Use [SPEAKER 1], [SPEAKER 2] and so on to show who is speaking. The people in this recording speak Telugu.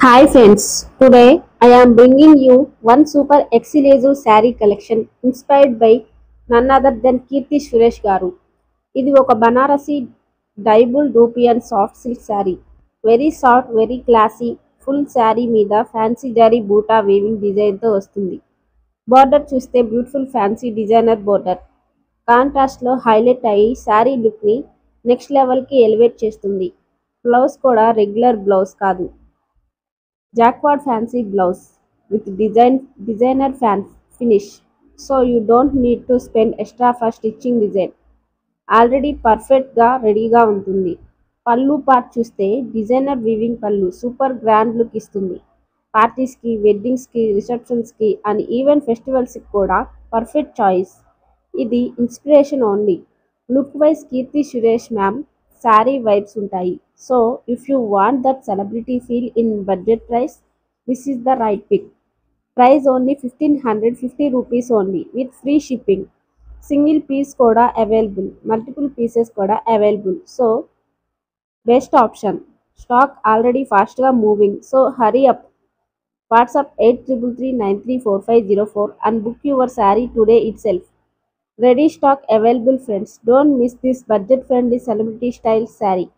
[SPEAKER 1] Hi friends, today I am bringing you one super exclusive saree collection inspired by none other than Kirti Suresh Garu. ఇది ఒక Banarasi dyeable dupion soft silk sari. Very soft, very classy. Full sari మీద ఫ్యాన్సీ జరీ బూటా వీవింగ్ డిజైన్తో వస్తుంది. బార్డర్ చూస్తే బ్యూటిఫుల్ ఫ్యాన్సీ డిజైనర్ బార్డర్. కాంట్రాస్ట్లో హైలైట్ అయ్యి శారీ లుక్ని నెక్స్ట్ లెవెల్కి ఎలివేట్ చేస్తుంది. బ్లౌజ్ కూడా రెగ్యులర్ బ్లౌజ్ కాదు. Jacquard fancy blouse with designer fan finish, so you don't need to spend extra for stitching design. Already పర్ఫెక్ట్గా రెడీగా ఉంటుంది. పళ్ళు పార్ట్ చూస్తే డిజైనర్ వీవింగ్ పళ్ళు సూపర్ గ్రాండ్ లుక్ ఇస్తుంది. పార్టీస్కి, వెడ్డింగ్స్కి, రిసెప్షన్స్కి అండ్ ఈవెన్ ఫెస్టివల్స్కి కూడా పర్ఫెక్ట్ చాయిస్. ఇది inspiration only. Look wise Keerthy Suresh ma'am saree vibes ఉంటాయి. So if you want that celebrity feel in budget price, this is the right pick. Price only 1550 rupees only with free shipping. Single piece కూడా అవైలబుల్, మల్టిపుల్ పీసెస్ కూడా available. So best option. Stock already ఫాస్ట్గా moving, so hurry up. WhatsApp 8333934504 and book your saree today itself. Ready stock available friends. Don't miss this budget friendly celebrity style saree.